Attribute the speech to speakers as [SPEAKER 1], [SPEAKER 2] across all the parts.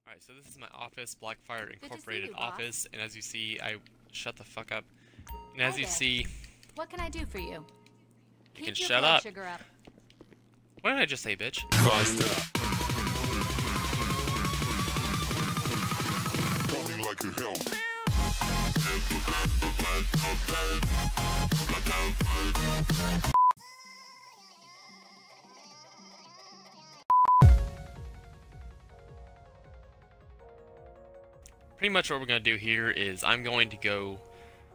[SPEAKER 1] Alright, so this is my office, Blackfire
[SPEAKER 2] Good to see
[SPEAKER 1] Incorporated
[SPEAKER 2] you, boss.
[SPEAKER 1] office, and as you see, shut the fuck up. And as
[SPEAKER 2] Hi
[SPEAKER 1] you
[SPEAKER 2] there.
[SPEAKER 1] see,
[SPEAKER 2] What can I do for you?
[SPEAKER 1] you
[SPEAKER 2] Keep
[SPEAKER 1] can
[SPEAKER 2] your
[SPEAKER 1] shut
[SPEAKER 2] blood
[SPEAKER 1] up.
[SPEAKER 2] sugar up.
[SPEAKER 1] What did I just say, bitch?
[SPEAKER 3] Like a hell.
[SPEAKER 1] Pretty much what we're going to do here is I'm going to go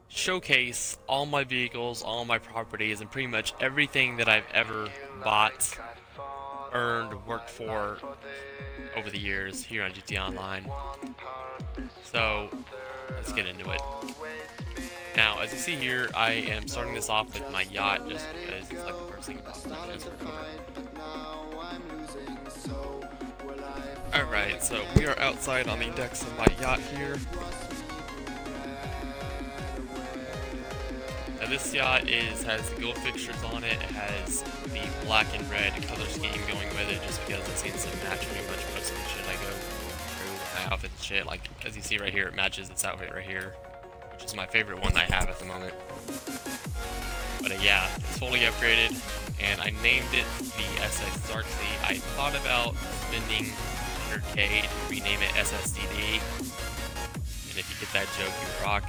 [SPEAKER 1] showcase all my vehicles, all my properties, and pretty much everything that I've ever bought, earned, worked for over the years here on GTA Online. So, let's get into it. Now, as you see here, I am starting this off with my yacht just because it's like the first thing about it. Alright, so we are outside on the decks of my yacht here. Now this yacht has the gold fixtures on it. It has the black and red color scheme going with it just because it seems to match pretty much most of the shit I go through with my outfit and shit. Like, as you see right here, it matches this outfit right here, which is my favorite one I have at the moment. But yeah, it's fully upgraded, and I named it the SS Darksea. I thought about spending 100k to rename it SSDD, and if you get that joke, you rock.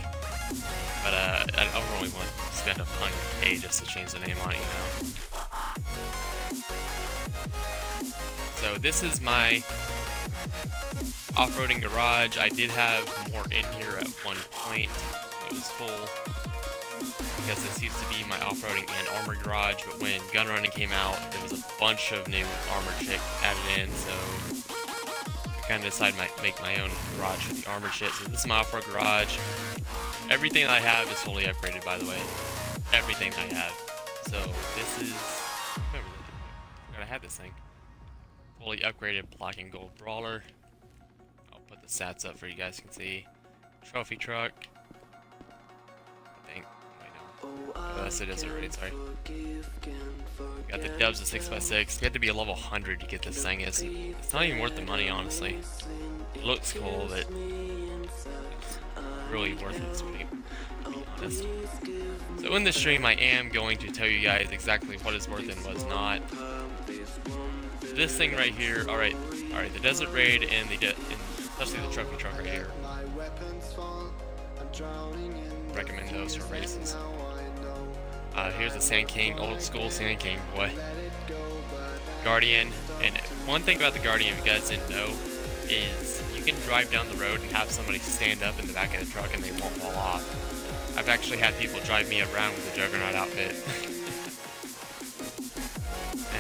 [SPEAKER 1] But I don't really want to spend 100k just to change the name on it, you know. So this is my off-roading garage. I did have more in here at one point. It was full because this used to be my off-roading and armor garage, but when gun running came out, there was a bunch of new armor shit added in, so I kind of decided to make my own garage for the armor shit. So this is my off-road garage. Everything I have is fully upgraded, by the way. Everything I have. So this is... I had this thing. Fully upgraded black and gold brawler. I'll put the stats up for you guys can see. Trophy truck. I think. Wait, no. Oh, that's the desert raid, sorry. Got the dubs of 6x6. You have to be a level 100 to get this thing. It's not even worth the money, honestly. It looks cool, but it's really worth it, to be honest. So in this stream, I am going to tell you guys exactly what is worth and what's not. This thing right here, alright, the desert raid and especially the trophy truck right here. Recommend those for races. Here's the Sand King, old school Sand King, boy. Guardian, and one thing about the Guardian you guys didn't know is you can drive down the road and have somebody stand up in the back of the truck and they won't fall off. I've actually had people drive me around with a Juggernaut outfit.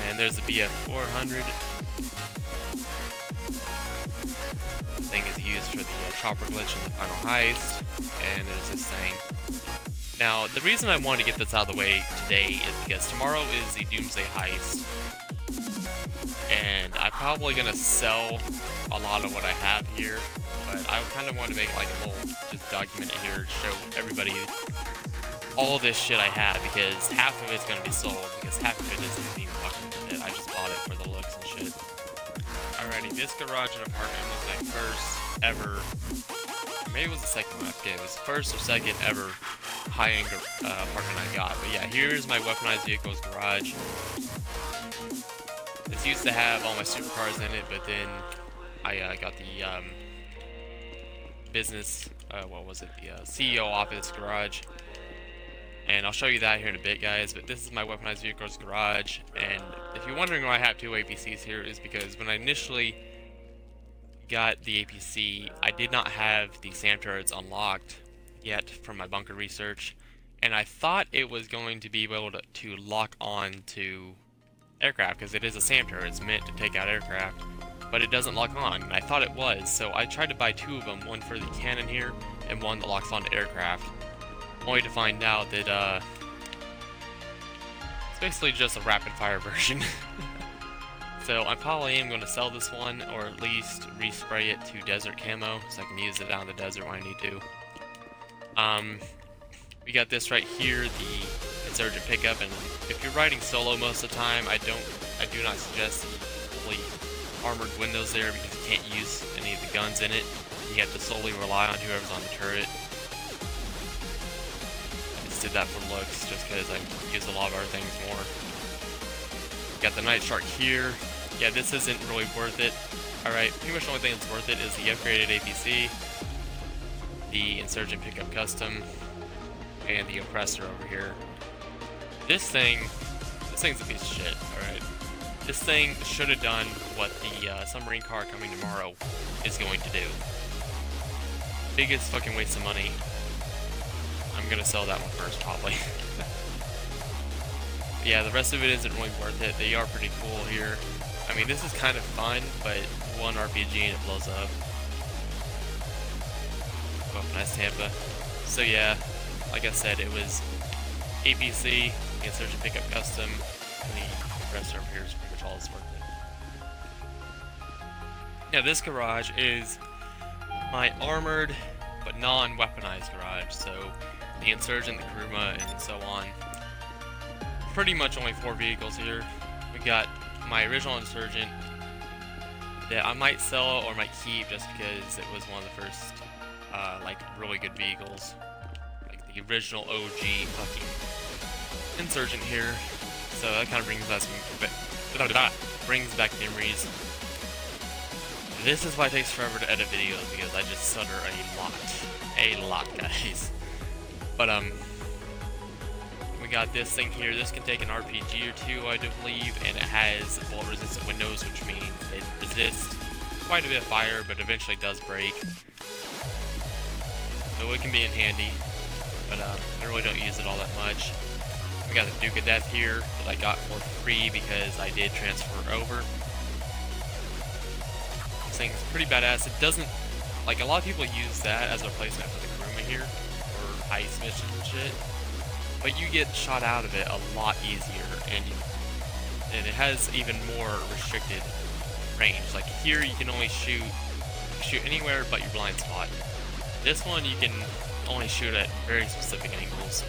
[SPEAKER 1] And there's the BF 400. This thing is used for the chopper glitch in the final heist. And there's this thing. Now, the reason I wanted to get this out of the way today is because tomorrow is the Doomsday heist. And I'm probably going to sell a lot of what I have here. But I kind of want to make like a little just document it here to show everybody all this shit I have, because half of it's going to be sold, because half of it isn't even fucking shit. I just bought it for the looks and shit. Alrighty, this garage and apartment was my first ever, maybe it was the second one, I forget, it was first or second ever high-end apartment I got. But yeah, here's my weaponized vehicles garage. This used to have all my supercars in it, but then I got the business, what was it, the CEO office garage. And I'll show you that here in a bit, guys, but this is my weaponized vehicles garage. And if you're wondering why I have two APCs here, is because when I initially got the APC, I did not have the SAM turrets unlocked yet from my bunker research, and I thought it was going to be able to lock on to aircraft, because it is a SAM turret, it's meant to take out aircraft, but it doesn't lock on, and I thought it was, so I tried to buy two of them, one for the cannon here, and one that locks onto aircraft, only to find out that, it's basically just a rapid-fire version. So I probably am going to sell this one, or at least respray it to desert camo, so I can use it out in the desert when I need to. We got this right here, the Insurgent pickup, and if you're riding solo most of the time, I do not suggest the fully armored windows there, because you can't use any of the guns in it. You have to solely rely on whoever's on the turret. I just did that for looks, just because I use a lot of other things more. Got the Night Shark here. Yeah, this isn't really worth it. Alright, pretty much the only thing that's worth it is the upgraded APC, the Insurgent Pickup Custom, and the Oppressor over here. This thing's a piece of shit, alright? This thing should have done what the submarine car coming tomorrow is going to do. Biggest fucking waste of money. I'm gonna sell that one first, probably. Yeah, the rest of it isn't really worth it. They are pretty cool here. I mean, this is kind of fun, but one RPG and it blows up. Oh, nice Tampa. So yeah, like I said, it was APC, the Insurgent Pickup Custom, and the rest over here is pretty much all it's worth it. Now this garage is my armored but non-weaponized garage, so the Insurgent, the Kuruma, and so on. Pretty much only 4 vehicles here. We got my original Insurgent that I might sell or might keep just because it was one of the first like really good vehicles, like the original OG fucking Insurgent here. So that kind of brings back memories. This is why it takes forever to edit videos, because I just stutter a lot, guys. But we got this thing here. This can take an RPG or two, I do believe, and it has bullet resistant windows, which means it resists quite a bit of fire, but eventually does break. So it can be in handy, but I really don't use it all that much. We got the Duke of Death here that I got for free because I did transfer over. This thing's pretty badass. It doesn't, like, a lot of people use that as a replacement for the Kuruma here, or ice missions and shit. But you get shot out of it a lot easier, and it has even more restricted range. Like here, you can only shoot anywhere but your blind spot. This one, you can only shoot at very specific angles.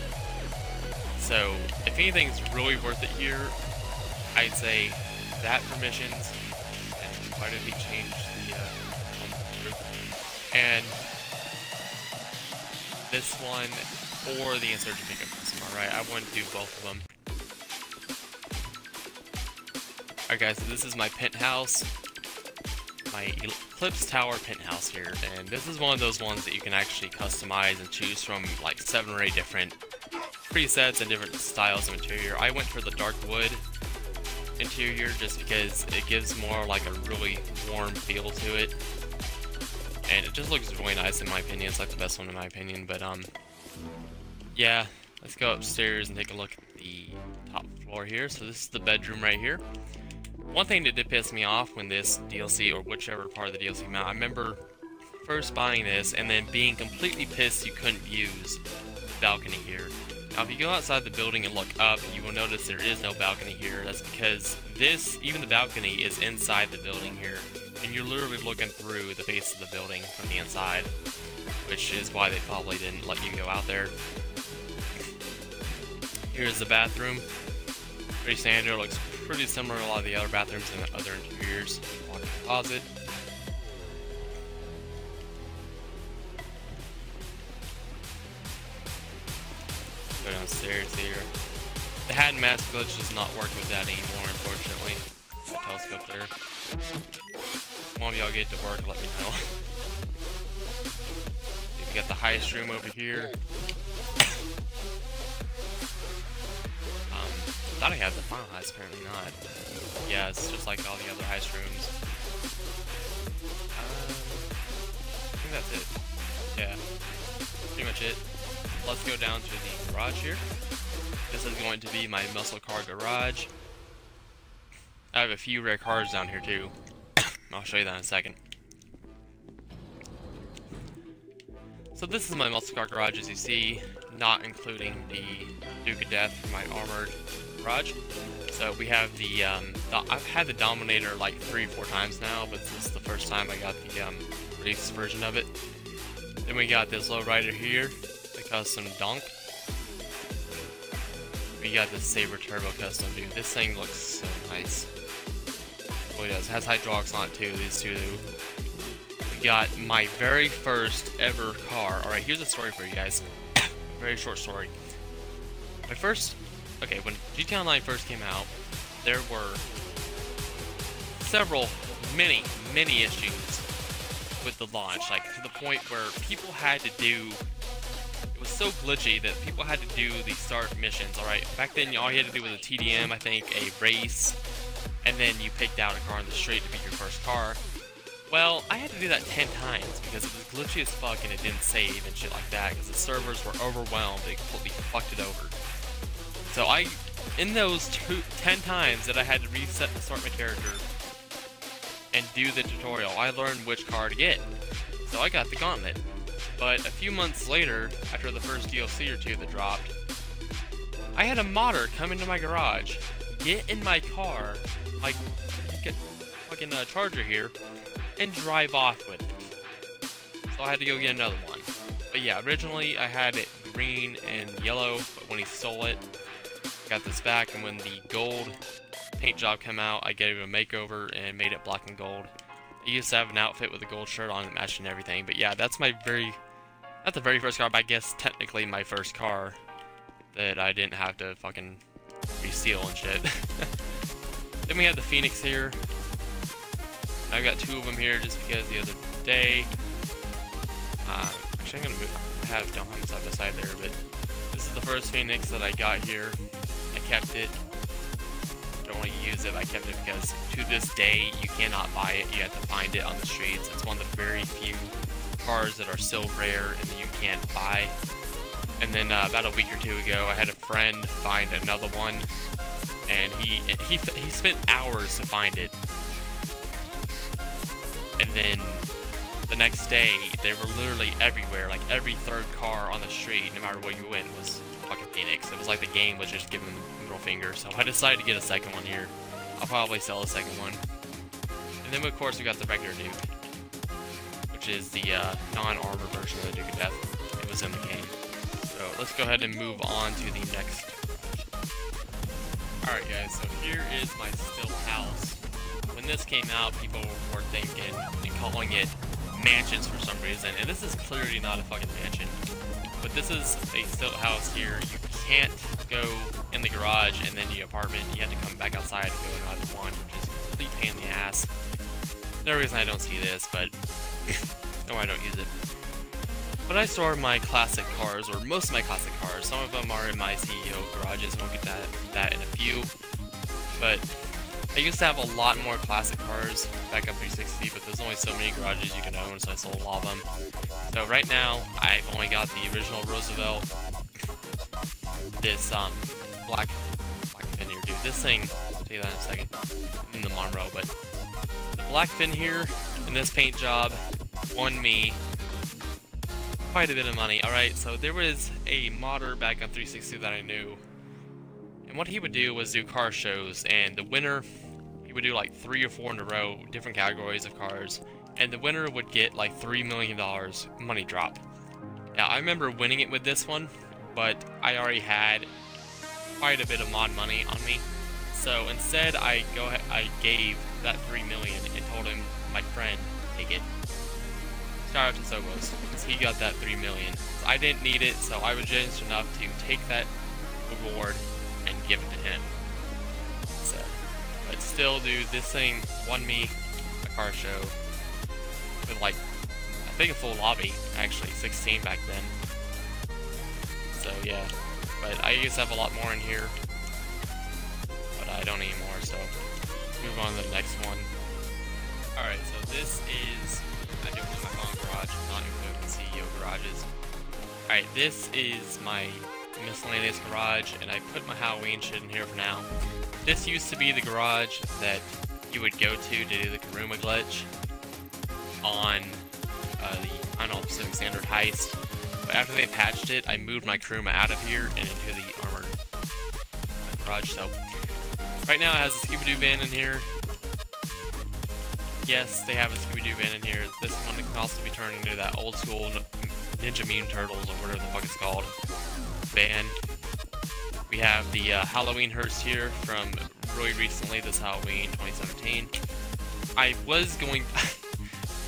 [SPEAKER 1] So, if anything's really worth it here, I'd say that for missions, and why did he change the and this one, or the Insurgent Pickup Custom, alright? I wouldn't do both of them. Alright guys, so this is my penthouse, my Eclipse Tower penthouse here, and this is one of those ones that you can actually customize and choose from like 7 or 8 different presets and different styles of interior. I went for the dark wood interior just because it gives more like a really warm feel to it, and it just looks really nice in my opinion. It's like the best one in my opinion. But yeah, let's go upstairs and take a look at the top floor here. So this is the bedroom right here. One thing that did piss me off when this DLC, or whichever part of the DLC came out, I remember first buying this and then being completely pissed you couldn't use the balcony here. Now if you go outside the building and look up, you will notice there is no balcony here. That's because this, even the balcony, is inside the building here, and you're literally looking through the face of the building from the inside, which is why they probably didn't let you go out there. Here's the bathroom. Pretty standard, looks pretty similar to a lot of the other bathrooms and other interiors. Walk-in closet. Go downstairs here. The hat and mask glitch does not work with that anymore, unfortunately. The telescope there. One of y'all get to work, let me know. We got the heist room over here. Thought I had the final heist, apparently not. Yeah, it's just like all the other heist rooms. I think that's it. Yeah, pretty much it. Let's go down to the garage here. This is going to be my muscle car garage. I have a few rare cars down here too. I'll show you that in a second. So this is my muscle car garage, as you see, not including the Duke of Death for my armored garage. So we have the, I've had the Dominator like 3 or 4 times now, but this is the first time I got the race version of it. Then we got this lowrider here, the custom Donk. We got this Saber Turbo custom, dude. This thing looks so nice. It really does. It has hydraulics on it too. These two do. got my very first ever car. Alright, here's a story for you guys. Very short story. Okay, when GTA Online first came out, there were many issues with the launch, like to the point where people had to do, it was so glitchy that people had to do the start missions. Alright, back then all you had to do was a TDM, I think, a race, and then you picked out a car on the street to be your first car. Well, I had to do that 10 times because it was glitchy as fuck and it didn't save and shit like that because the servers were overwhelmed. They completely fucked it over. So in those 10 times that I had to reset and start my character and do the tutorial, I learned which car to get. So I got the Gauntlet. But a few months later, after the first DLC or two that dropped, I had a modder come into my garage, get in my car, like, get fucking a charger here, and drive off with it. So I had to go get another one. But yeah, originally I had it green and yellow, but when he stole it, I got this back, and when the gold paint job came out, I gave it a makeover and made it black and gold. I used to have an outfit with a gold shirt on that matched and everything, but yeah, that's not the very first car, but I guess technically my first car that I didn't have to fucking reseal and shit. Then we have the Phoenix here. I've got two of them here just because the other day, actually I'm gonna don't have them side by side there, but this is the first Phoenix that I got here. I kept it. Don't want to use it, but I kept it because to this day you cannot buy it. You have to find it on the streets. It's one of the very few cars that are still rare and that you can't buy. And then about a week or two ago, I had a friend find another one, and he spent hours to find it. And then the next day, they were literally everywhere. Like every third car on the street, no matter where you went, was fucking Phoenix. It was like the game was just giving them the middle finger. So I decided to get a second one here. I'll probably sell a second one. And then of course we got the regular Duke, which is the non-armor version of the Duke of Death. It was in the game. So let's go ahead and move on to the next. Alright guys, so here is my still house. When this came out, people were thinking and calling it mansions for some reason, and this is clearly not a fucking mansion. But this is a still house here. You can't go in the garage and then the apartment. You have to come back outside and go in either one, which is a complete pain in the ass. No reason I don't see this, but no, I don't use it. But I store my classic cars, or most of my classic cars. Some of them are in my CEO garages. We'll get that in a few. But I used to have a lot more classic cars back up 360, but there's only so many garages you can own, so I sold all of them. So right now, I've only got the original Roosevelt. This black fin here, dude. This thing, I'll tell you that in a second. In the Monroe, but the black fin here and this paint job won me quite a bit of money. Alright, so there was a modder back on 360 that I knew, and what he would do was do car shows, and the winner, he would do like 3 or 4 in a row, different categories of cars, and the winner would get like $3 million money drop. Now I remember winning it with this one, but I already had quite a bit of mod money on me, so instead I gave that $3 million and told him, my friend, take it. Shout out to Sobos, because he got that $3 million. I didn't need it, so I was generous enough to take that reward and give it to him. So, but still, dude, this thing won me a car show with like, I think a full lobby, actually, 16 back then. So yeah, but I used to have a lot more in here, but I don't anymore, so let's move on to the next one. Alright, so this is, I do it in my own garage, not including CEO garages. Alright, this is my miscellaneous garage, and I put my Halloween shit in here for now. This used to be the garage that you would go to do the Karuma glitch on the, I don't know, Pacific Standard heist. But after they patched it, I moved my Karuma out of here and into the armored garage. So right now it has a Scooby-Doo van in here. Yes, they have a Scooby-Doo van in here. This one can also be turned into that old school Ninja Mutant Turtles, or whatever the fuck it's called, van. We have the Halloween hearse here from really recently, this Halloween 2017. I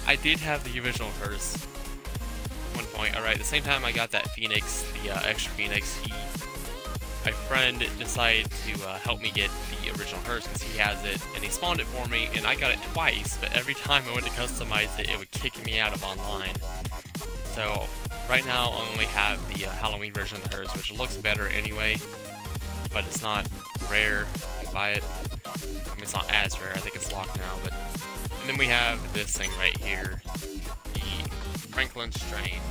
[SPEAKER 1] I did have the original hearse at one point. Alright, at the same time I got that Phoenix, the extra Phoenix, my friend decided to help me get the original hearse because he has it, and he spawned it for me, and I got it twice, but every time I went to customize it, it would kick me out of online. So, right now I only have the Halloween version of the hearse, which looks better anyway, but it's not rare. You can buy it. I mean, it's not as rare. I think it's locked now, but... And then we have this thing right here, the Franklin Strange.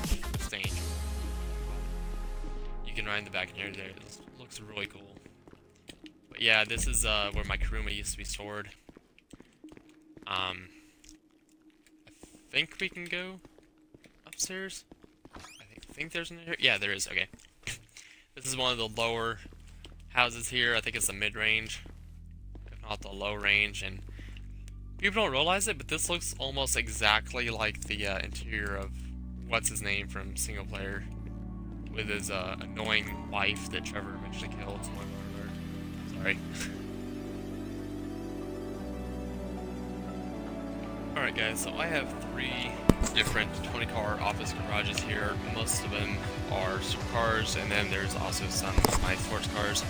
[SPEAKER 1] You can ride in the back in here. There, this looks really cool. But yeah, this is where my Kuruma used to be stored. I think we can go upstairs. I think there's an area. Yeah, there is. Okay. This is one of the lower houses here. I think it's the mid-range, if not the low range, and people don't realize it, but this looks almost exactly like the interior of what's his name from single player, with his annoying wife that Trevor eventually killed. Sorry. Alright guys, so I have 3 different 20-car office garages here. Most of them are supercars, and then there's also some of my sports cars.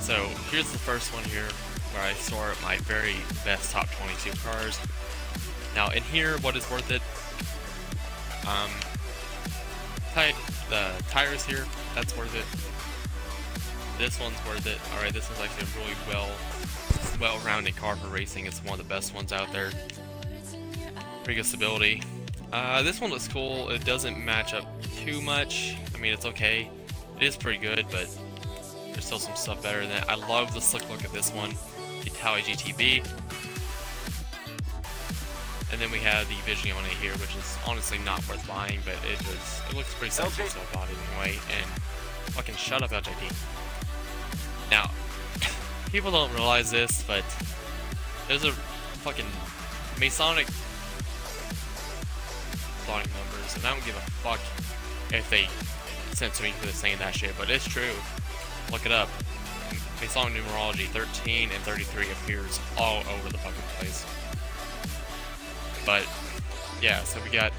[SPEAKER 1] So here's the first one here, where I store my very best top 20 supercars. Now in here, what is worth it? The tires here, that's worth it. This one's worth it. Alright, this is actually a really well-rounded car for racing. It's one of the best ones out there. Pretty good stability. This one looks cool. It doesn't match up too much. I mean, it's okay. It is pretty good, but there's still some stuff better than it. I love the slick look of this one, the Italy GTB. And then we have the Vision here, which is honestly not worth buying, but it looks pretty sexy so body anyway. And fucking shut up, LJT. Now, people don't realize this, but there's a fucking Masonic numbers, and I don't give a fuck if they censor me for saying that shit, but it's true. Look it up. Masonic numerology 13 and 33 appears all over the fucking place. But yeah, so we got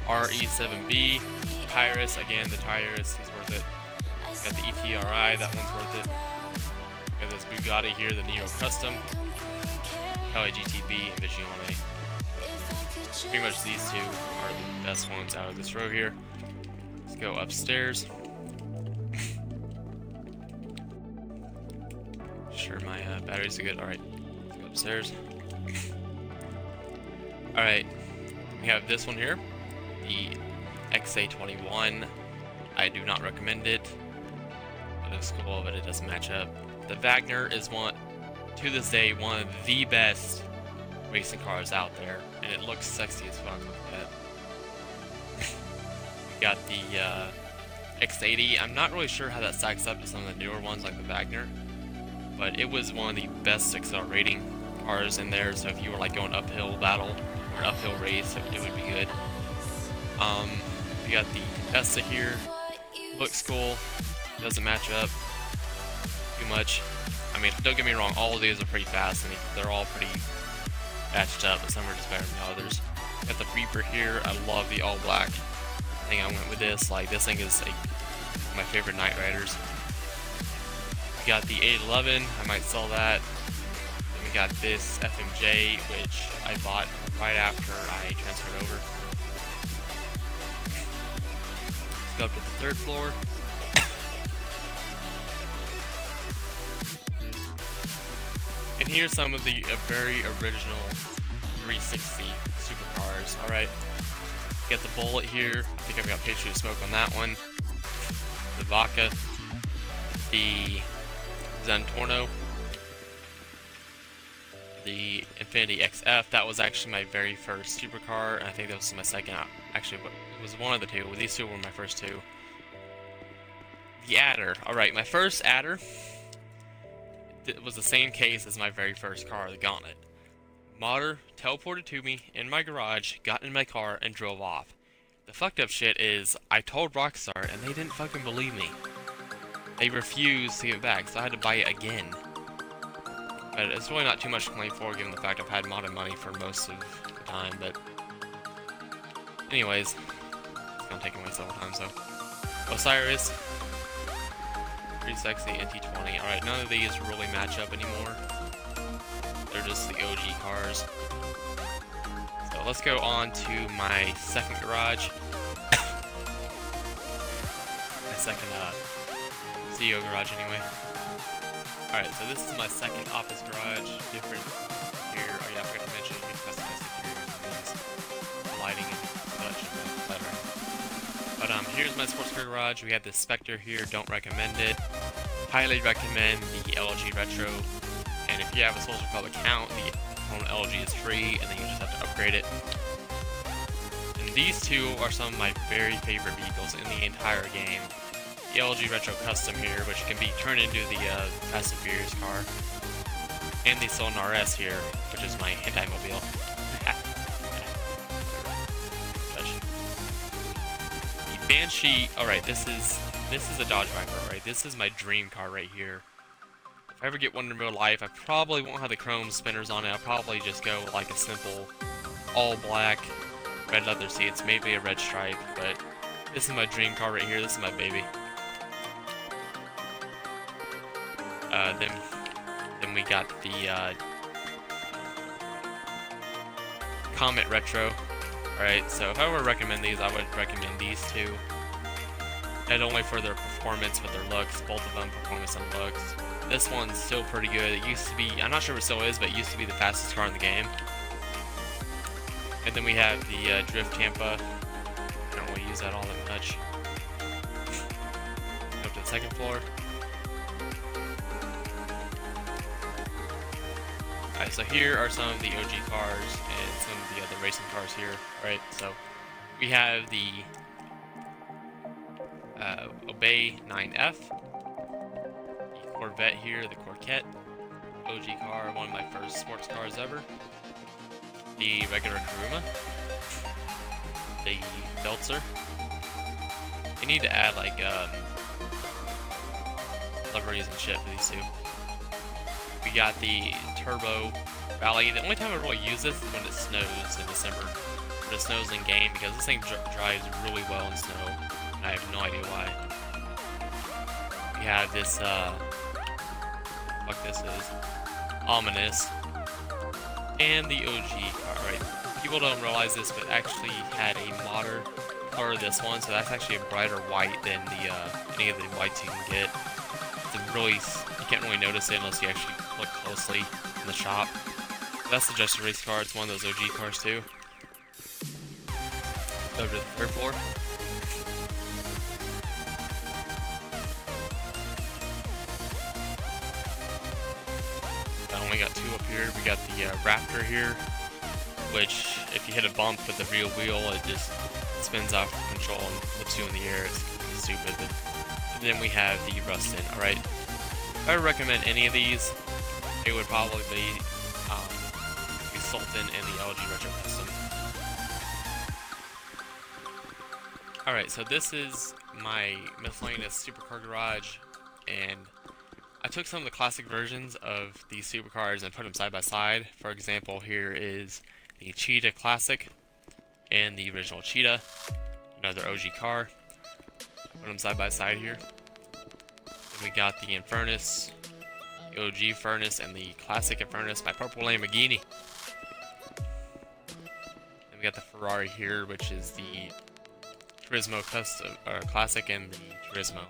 [SPEAKER 1] RE7B, Tyrus, again the Tyrus is worth it. Got the ETRI, that one's worth it. Got this Bugatti here, the Neo Custom, LAGTB, and Vigione. Pretty much these two are the best ones out of this row here. Let's go upstairs. Sure, my batteries are good. Alright, let's go upstairs. Alright, we have this one here, the XA21. I do not recommend it. It looks cool, but it doesn't match up. The Wagner is to this day, one of the best racing cars out there, and it looks sexy as fuck. Look at that. We got the X80. I'm not really sure how that stacks up to some of the newer ones like the Wagner, but it was one of the best 6-star rating cars in there, so if you were like going uphill battle or uphill race, it would be good. We got the Testa here. Looks cool. Doesn't match up too much. I mean, don't get me wrong, all of these are pretty fast, and they're all pretty patched up, but some are just better than others. Got the Reaper here. I love the all black. I think I went with this. Like, this thing is like my favorite Night Riders. We got the 811. I might sell that. Then we got this FMJ, which I bought right after I transferred over. Let's go up to the 3rd floor. And here's some of the very original 360 supercars. Alright, got the Bullet here. I think I've got Patriot Smoke on that one. The Vaca. The Zentorno. The Infinity XF. That was actually my very first supercar, and I think that was my second. Actually, it was one of the two. These two were my first two. The Adder. Alright, my first Adder. It was the same case as my very first car, the Gauntlet. Modder teleported to me in my garage, got in my car, and drove off. The fucked up shit is, I told Rockstar, and they didn't fucking believe me. They refused to give it back, so I had to buy it again. But it's really not too much to complain for, given the fact I've had modded money for most of the time, but Anyways, it's gonna take away several times, so. Osiris. Pretty sexy, NT20. Alright, none of these really match up anymore. They're just the OG cars. So let's go on to my second garage. My second CEO garage anyway. Alright, so this is my second office garage. Different here. Oh yeah, I forgot to mention you can customize interiors and lighting and such, etc. But here's my sports car garage. We have the Spectre here. Don't recommend it. Highly recommend the LG Retro. And if you have a Social Club account, the home LG is free, and then you just have to upgrade it. And these two are some of my very favorite vehicles in the entire game. The LG Retro Custom here, which can be turned into the Fast and Furious car. And the Solon RS here, which is my anti-mobile. The Banshee, alright, this is a Dodge Viper, right? This is my dream car right here. If I ever get one in real life, I probably won't have the chrome spinners on it. I'll probably just go like a simple all black, red leather seats, maybe a red stripe, but this is my dream car right here. This is my baby. Then we got the Comet Retro. Alright, so if I were to recommend these, I would recommend these two. Not only for their performance, but their looks. Both of them, performance and looks. This one's still pretty good. It used to be, I'm not sure if it still is, but it used to be the fastest car in the game. And then we have the Drift Tampa. I don't really use that all that much. Up to the second floor. Alright, so here are some of the OG cars and some of the other racing cars here. Alright, so we have the Obey 9F. Corvette here, the Corvette, OG car, one of my first sports cars ever. The regular Kuruma, the Belzer. They need to add like liveries and shit for these two. We got the Turbo Rally. The only time I really use this is when it snows in December. When it snows in game, because this thing drives really well in snow. And I have no idea why. We have this this is Ominous, and the OG car, right? People don't realize this, but actually had a modder color of this one, so that's actually a brighter white than the any of the whites you can get. It's really, you can't really notice it unless you actually look closely in the shop. But that's the Just Race car. It's one of those OG cars too. Over to the third floor. I only got two up here. We got the Raptor here, which if you hit a bump with the real wheel, it just spins off control and flips you in the air. It's stupid. But then we have the Rustin. Alright, if I would recommend any of these, it would probably be the Sultan and the LG Retro Custom. Alright, so this is my miscellaneous supercar garage, and I took some of the classic versions of these supercars and put them side by side. For example, here is the Cheetah Classic and the original Cheetah, another OG car. Put them side by side here. Then we got the Infernus, the OG Furnace, and the Classic Infernus by Purple Lamborghini. Then we got the Ferrari here, which is the Turismo Custom, or Classic, and the Turismo.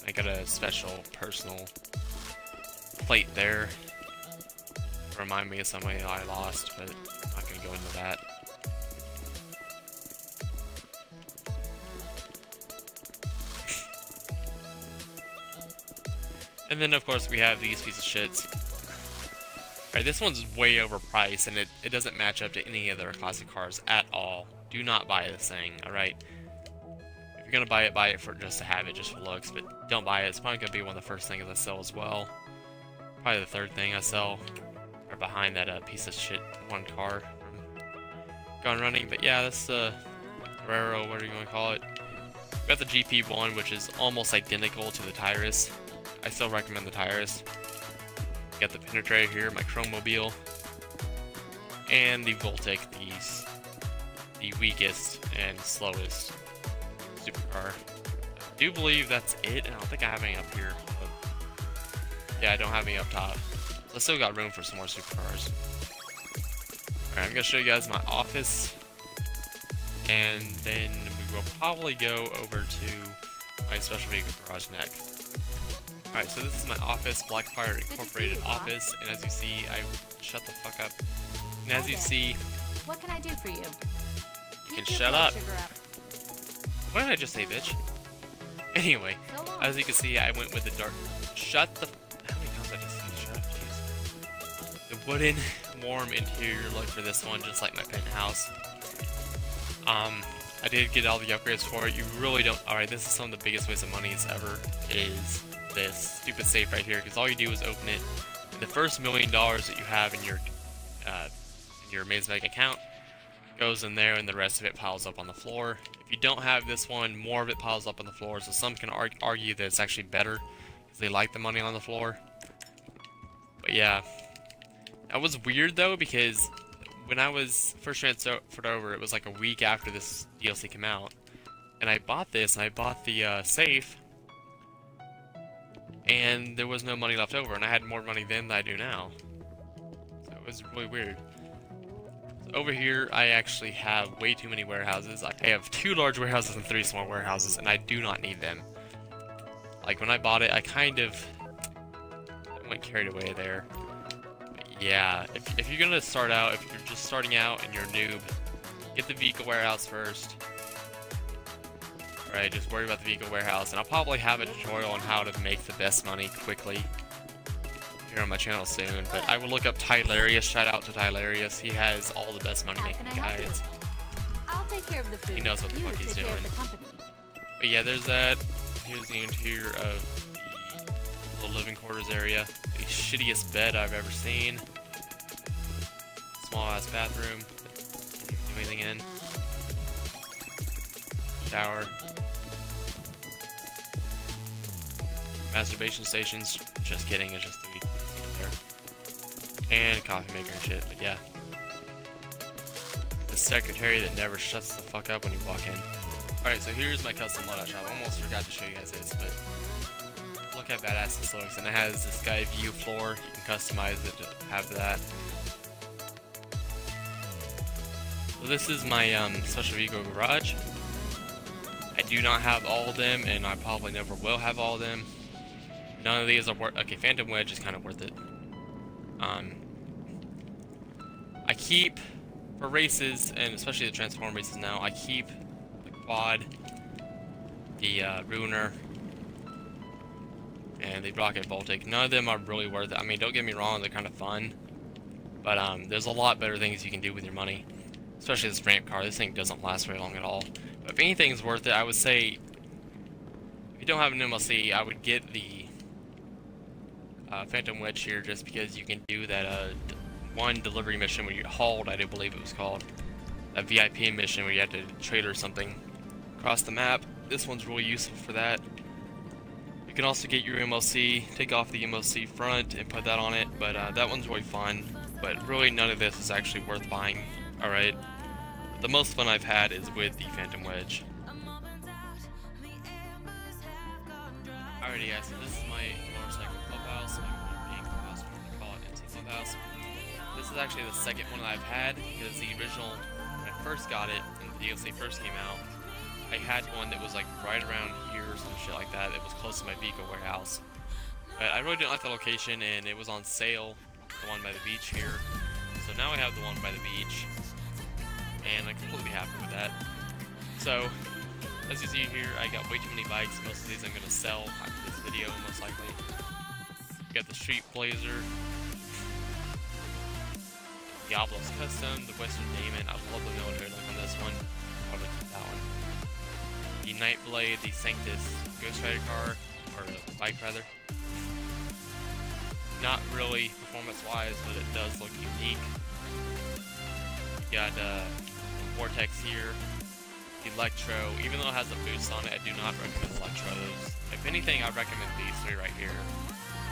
[SPEAKER 1] I got a special personal plate there to remind me of somebody I lost, but I'm not going to go into that. And then of course we have these pieces of shits. Alright, this one's way overpriced, and it doesn't match up to any other classic cars at all. Do not buy this thing, alright? If you're gonna buy it for just to have it, just for looks, but don't buy it. It's probably gonna be one of the first things I sell as well. Probably the third thing I sell, or behind that piece of shit one car from Gone Running. But yeah, that's the Carrero, whatever you want to call it. We got the GP1, which is almost identical to the Tyrus. I still recommend the Tyrus. Got the Penetrator here, my Chromobile, and the Voltic, the weakest and slowest supercar. I do believe that's it, and I don't think I have any up here. But yeah, I don't have any up top. So I still got room for some more supercars. Alright, I'm gonna show you guys my office, and then we will probably go over to my special vehicle garage next. Alright, so this is my office, Blackfire Incorporated office, and as you see, shut the fuck up. And as you see,
[SPEAKER 2] What can I do for you?
[SPEAKER 1] can shut up. What did I just say, bitch? Anyway, as you can see, I went with the dark. Shut the. How many times I just said shut up? Jeez. The wooden, warm interior look for this one, just like my penthouse. I did get all the upgrades for it. You really don't. Alright, this is some of the biggest waste of money ever. Is this stupid safe right here? Because all you do is open it. And the first $1 million that you have in your Maze Bank account goes in there, and the rest of it piles up on the floor. If you don't have this one, more of it piles up on the floor. So some can argue that it's actually better because they like the money on the floor. But yeah, that was weird though, because when I was first transferred over, it was like a week after this DLC came out, and I bought this, and I bought the safe, and there was no money left over, and I had more money then than I do now. So it was really weird. So over here, I actually have way too many warehouses. I have 2 large warehouses and 3 small warehouses, and I do not need them. Like when I bought it, I kind of went carried away there. Yeah, if you're gonna start out, if you're just starting out and you're a noob, get the vehicle warehouse first. Alright, just worry about the vehicle warehouse, and I'll probably have a tutorial on how to make the best money quickly here on my channel soon. But I will look up Tylarius. Shout out to Tylarius. He has all the best money making guides.
[SPEAKER 2] I'll take care of the food.
[SPEAKER 1] He knows what the fuck he's doing. But yeah, there's that. Here's the interior of the living quarters area. The shittiest bed I've ever seen. Small ass bathroom. Can't do anything in. Shower. Masturbation stations. Just kidding, it's just the there. And coffee maker and shit, but yeah. The secretary that never shuts the fuck up when you walk in. Alright, so here's my custom loadout shop. I almost forgot to show you guys this, but look how badass this looks. And it has this sky view floor. You can customize it to have that. So this is my special vehicle garage. I do not have all of them, and I probably never will have all of them. None of these are worth. Okay, Phantom Wedge is kind of worth it. I keep for races, and especially the Transform races now. I keep the Quad, the Ruiner, and the Rocket Voltic. None of them are really worth it. I mean, don't get me wrong; they're kind of fun, but there's a lot better things you can do with your money. Especially this ramp car. This thing doesn't last very long at all. But if anything's worth it, I would say, if you don't have an MLC, I would get the Phantom Wedge here, just because you can do that one delivery mission where you hauled, I do believe it was called, that VIP mission where you had to trailer something across the map. This one's really useful for that. You can also get your MLC, take off the MLC front and put that on it, but that one's really fun. But really none of this is actually worth buying. Alright, the most fun I've had is with the Phantom Wedge. Alrighty guys, so this is my motorcycle clubhouse, clubhouse, whatever they call it, NT clubhouse. This is actually the second one that I've had, because the original, when I first got it, and the DLC first came out, I had one that was like right around here or some shit like that. It was close to my vehicle warehouse. But I really didn't like the location, and it was on sale, the one by the beach here. So now I have the one by the beach, and I'm completely happy with that. So, as you see here, I got way too many bikes. Most of these I'm going to sell after this video, most likely. We got the Street Blazer, Diablo's Custom, the Western Damon. I love the military look on this one. Probably keep that one. The Nightblade, the Sanctus Ghost Rider car, or bike rather. Not really performance-wise, but it does look unique. Got Vortex here. Electro, even though it has a boost on it, I do not recommend Electros. If anything, I recommend these three right here.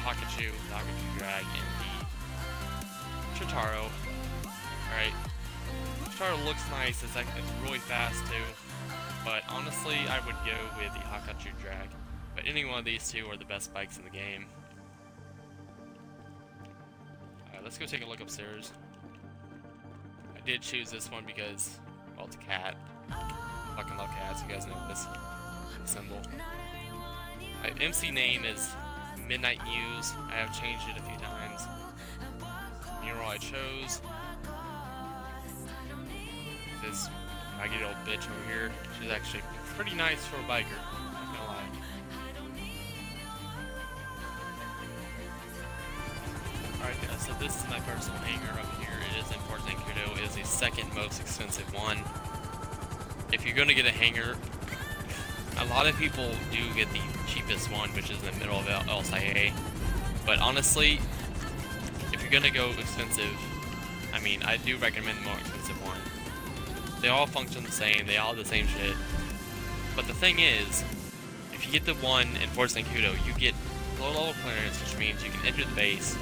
[SPEAKER 1] Hakachu, the Hakachu Drag, and the Chitaro. Alright, Chitaro looks nice, it's really fast too, but honestly I would go with the Hakachu Drag. But any one of these two are the best bikes in the game. Alright, let's go take a look upstairs. I did choose this one because, well, it's a cat. I fucking love cats, you guys know this symbol. My MC name is DarkMew's. I have changed it a few times. Mural I chose. This raggedy old bitch over here. She's actually pretty nice for a biker, not gonna lie. Alright guys, so this is my personal hanger up here. It is in Port Zancudo. It is the second most expensive one. If you're gonna get a hanger, a lot of people do get the cheapest one, which is in the middle of LSIA. But honestly, if you're gonna go expensive, I mean, I do recommend the more expensive one. They all function the same, they all have the same shit. But the thing is, if you get the one in Port Zancudo, you get low level clearance, which means you can enter the base.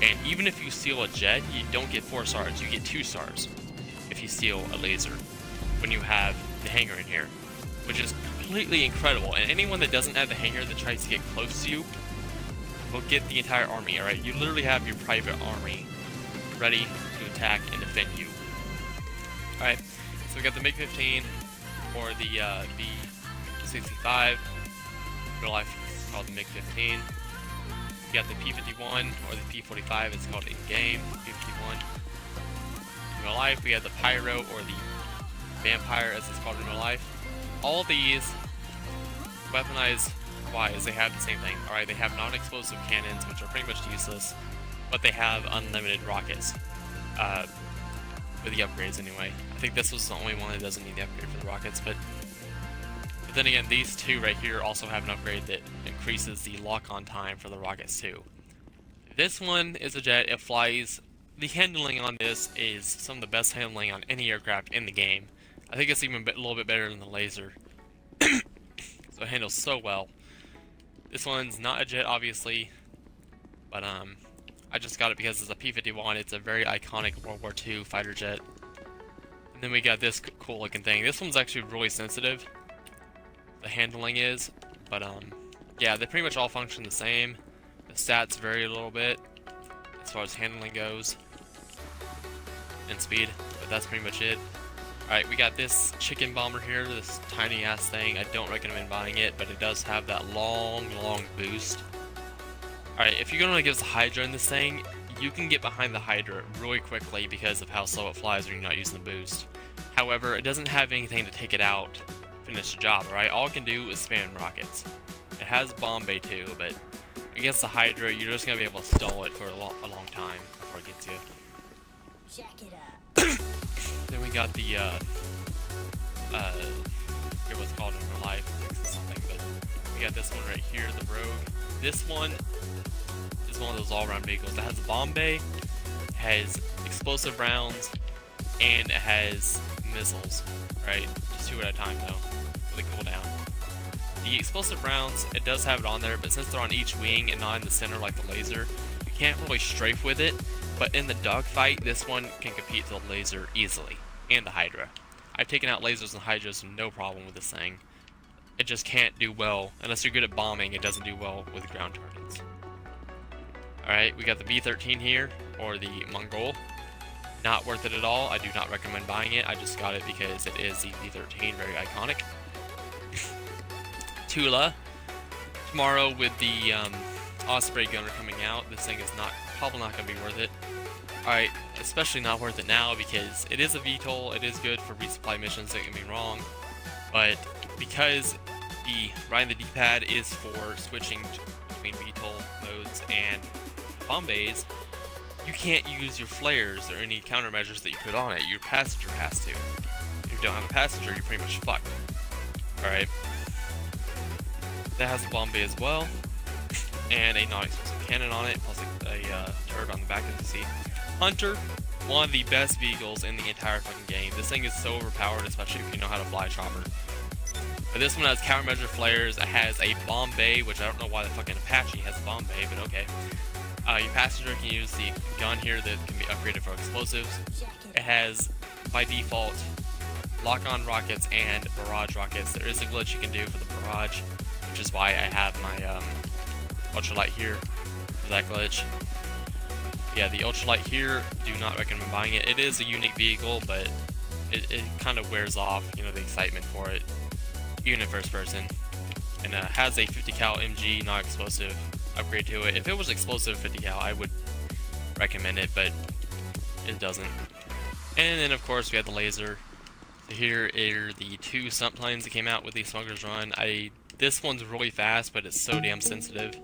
[SPEAKER 1] And even if you steal a jet, you don't get 4 stars, you get 2 stars if you steal a laser when you have the hanger in here, which is completely incredible. And anyone that doesn't have the hanger that tries to get close to you will get the entire army, alright? You literally have your private army ready to attack and defend you. Alright, so we got the MiG-15 or the B-65, real life it's called the MiG-15. We got the P-51 or the P-45, it's called in-game, P-51. In real life, we have the Pyro or the Vampire, as it's called in real life. All these weaponized wise, they have the same thing. Alright, they have non-explosive cannons, which are pretty much useless, but they have unlimited rockets. With the upgrades anyway. I think this was the only one that doesn't need the upgrade for the rockets, but then again, these two right here also have an upgrade that increases the lock-on time for the rockets too. This one is a jet, it flies. The handling on this is some of the best handling on any aircraft in the game. I think it's even a little bit better than the laser. So it handles so well. This one's not a jet, obviously, but I just got it because it's a P-51. It's a very iconic World War II fighter jet. And then we got this cool looking thing. This one's actually really sensitive. The handling is, but yeah, they pretty much all function the same. The stats vary a little bit as far as handling goes and speed, but that's pretty much it. Alright, we got this chicken bomber here, this tiny ass thing. I don't recommend buying it, but it does have that long boost. Alright, if you're gonna give us a Hydra in this thing, you can get behind the Hydra really quickly because of how slow it flies when you're not using the boost. However, it doesn't have anything to take it out, finish the job, right? All it can do is spam rockets. It has bomb bay too, but against the Hydra, you're just gonna be able to stall it for a long time before it gets you.
[SPEAKER 2] Jack it up.
[SPEAKER 1] Then we got the, I forget what's called in real life, something, but we got this one right here, the Rogue. This one is one of those all-around vehicles. It has a bomb bay, has explosive rounds, and it has missiles, right? Just 2 at a time though, with a cooldown. The explosive rounds, it does have it on there, but since they're on each wing and not in the center like the laser, you can't really strafe with it. But in the dogfight, this one can compete to the laser easily, and the Hydra. I've taken out lasers and Hydras no problem with this thing. It just can't do well, unless you're good at bombing, it doesn't do well with ground targets. Alright, we got the B-13 here, or the Mongol. Not worth it at all, I do not recommend buying it, I just got it because it is the B-13, very iconic. Tula. Tomorrow with the Osprey gunner coming out, this thing is probably not going to be worth it. Alright, especially not worth it now because it is a VTOL, it is good for resupply missions, don't get me wrong, but because the riding the D-pad is for switching between VTOL modes and bomb bays, you can't use your flares or any countermeasures that you put on it. Your passenger has to. If you don't have a passenger, you're pretty much fucked. Alright. That has a bomb bay as well, and a non-explosive cannon on it, plus a turret on the back, as you see. Hunter, one of the best vehicles in the entire fucking game. This thing is so overpowered, especially if you know how to fly a chopper. But this one has countermeasure flares. It has a bomb bay, which I don't know why the fucking Apache has a bomb bay, but okay. Your passenger can use the gun here that can be upgraded for explosives. It has, by default, lock-on rockets and barrage rockets. There is a glitch you can do for the barrage, which is why I have my ultralight here for that glitch. Yeah, the ultralight here, do not recommend buying it. It is a unique vehicle, but it kind of wears off, you know, the excitement for it, even in first person. And has a 50 cal MG non-explosive upgrade to it. If it was explosive 50 cal, I would recommend it, but it doesn't. And then of course we have the laser. So here are the two stunt planes that came out with the Smuggler's Run. This one's really fast, but it's so damn sensitive,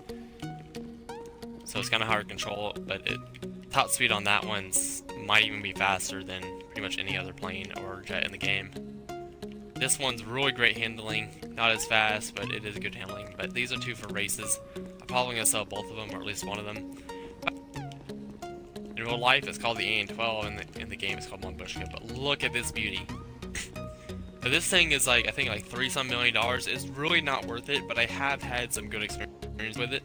[SPEAKER 1] so it's kind of hard to control. But top speed on that one's might even be faster than pretty much any other plane or jet in the game. This one's really great handling, not as fast, but it is good handling. But these are two for races. I'm probably going to sell both of them, or at least one of them. In real life, it's called the AN-12, and in the game, it's called One Bushka. But look at this beauty. But this thing is like, I think like $3-some million. It's really not worth it, but I have had some good experience with it.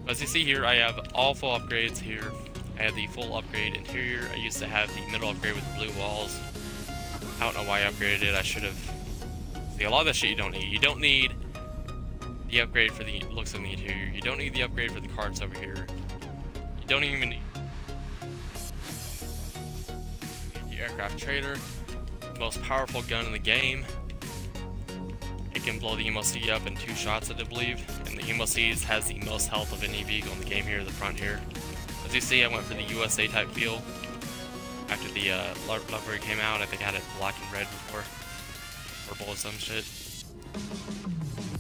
[SPEAKER 1] As you see here, I have all full upgrades here. I have the full upgrade interior. I used to have the middle upgrade with the blue walls. I don't know why I upgraded it. I should have. See, a lot of that shit you don't need. You don't need the upgrade for the looks of the interior. You don't need the upgrade for the carts over here. You don't even need the aircraft trader. The most powerful gun in the game. It can blow the MLC up in 2 shots, I do believe. And the MLC has the most health of any vehicle in the game here at the front here. As you see, I went for the USA type feel after the livery came out. I think I had it black and red before, purple or some shit.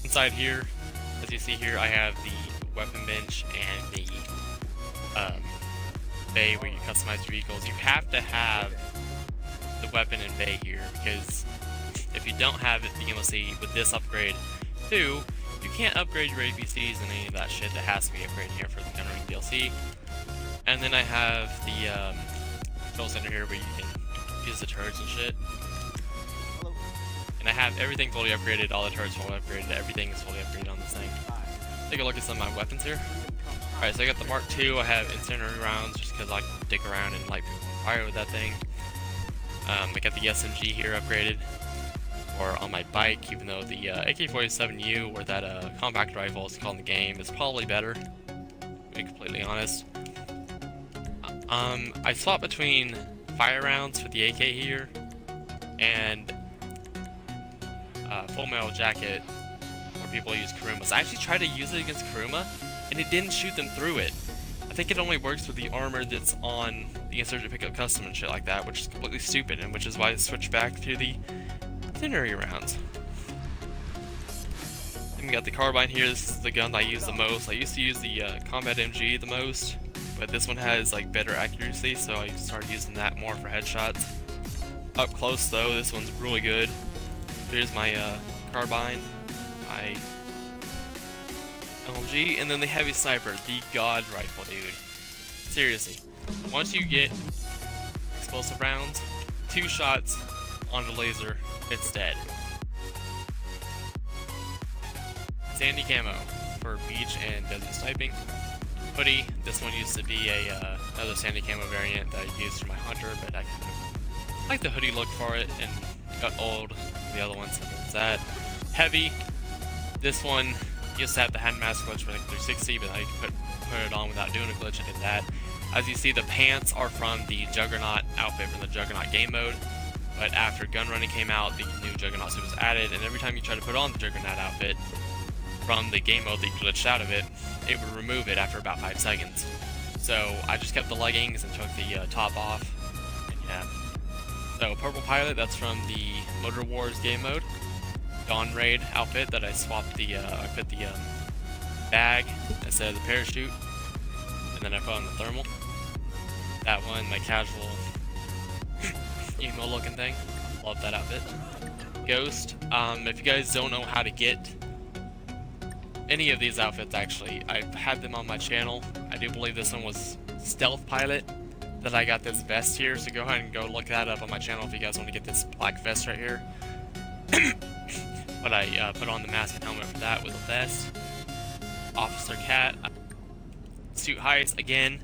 [SPEAKER 1] Inside here, as you see here, I have the weapon bench and the bay where you customize your vehicles. You have to have the weapon and bay here, because if you don't have it, the MLC with this upgrade too, you can't upgrade your APCs and any of that shit. That has to be upgraded here for the Gunnery DLC. And then I have the control center here where you can use the turrets and shit. And I have everything fully upgraded, all the turrets fully upgraded, everything is fully upgraded on this thing. Take a look at some of my weapons here. Alright, so I got the Mark II, I have incendiary rounds just because I like to dig around and light fire with that thing. I got the SMG here upgraded, or on my bike, even though the AK-47U, or that compact rifle is called in the game, is probably better, to be completely honest. I swapped between fire rounds for the AK here, and full metal jacket, where people use Kurumas. I actually tried to use it against Kuruma, and it didn't shoot them through it. I think it only works with the armor that's on the Insurgent Pickup Custom and shit like that, which is completely stupid, and which is why I switched back to the incendiary rounds. And we got the carbine here. This is the gun that I use the most. I used to use the Combat MG the most, but this one has like better accuracy, so I started using that more for headshots. Up close though, this one's really good. Here's my carbine, my LMG, and then the heavy sniper, the god rifle, dude. Seriously, once you get explosive rounds, 2 shots on the laser, it's dead. Sandy camo for beach and desert sniping. Hoodie, this one used to be a another sandy camo variant that I used for my hunter, but I like the hoodie look for it and got old. The other one, so there's that. Heavy, this one used to have the hand mask glitch for the 360, but I could put it on without doing a glitch. I did that. As you see, the pants are from the Juggernaut outfit from the Juggernaut game mode, but after gun running came out, the new Juggernaut suit was added, and every time you try to put on the Juggernaut outfit from the game mode that you glitched out of it, it would remove it after about 5 seconds. So I just kept the leggings and took the top off, and yeah. So Purple Pilot, that's from the Motor Wars game mode. Dawn Raid outfit that I swapped the, I put the bag instead of the parachute, and then I put on the thermal. That one, my casual emo looking thing. Love that outfit. Ghost, if you guys don't know how to get any of these outfits, actually, I've had them on my channel. I do believe this one was Stealth Pilot, that I got this vest here, so go ahead and go look that up on my channel if you guys want to get this black vest right here. But I put on the mask and helmet for that with a vest. Officer Cat. Suit heist again.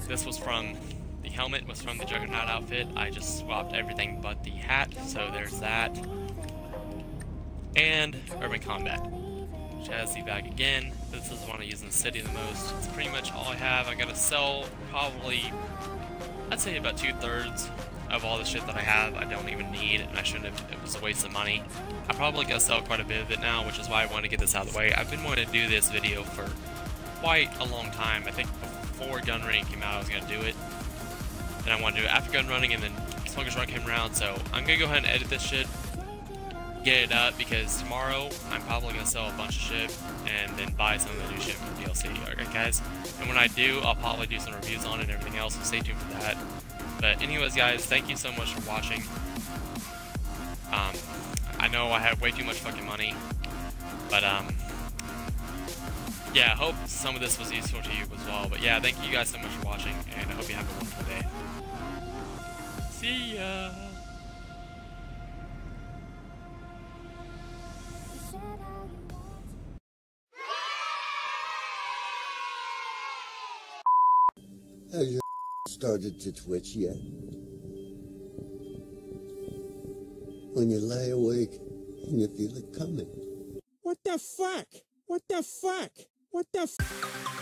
[SPEAKER 1] This was from, the helmet was from the Juggernaut outfit. I just swapped everything but the hat, so there's that. And Urban Combat. Chassis bag again. This is the one I use in the city the most. It's pretty much all I have. I gotta sell probably, I'd say about 2/3 of all the shit that I have. I don't even need, and I shouldn't have. It was a waste of money. I probably gotta sell quite a bit of it now, which is why I want to get this out of the way. I've been wanting to do this video for quite a long time. I think before gun running came out, I was gonna do it, and I wanted to do it after gun running, and then Smokers Run came around. So I'm gonna go ahead and edit this shit, get it up, because tomorrow I'm probably gonna sell a bunch of shit and then buy some of the new shit from DLC. Alright guys, and when I do, I'll probably do some reviews on it and everything else, so stay tuned for that. But anyways guys, thank you so much for watching. I know I have way too much fucking money, but yeah, I hope some of this was useful to you as well. But yeah, thank you guys so much for watching, and I hope you have a wonderful day. See ya!
[SPEAKER 4] Has your started to twitch yet? When you lie awake and you feel it coming.
[SPEAKER 5] What the fuck? What the fuck? What the f-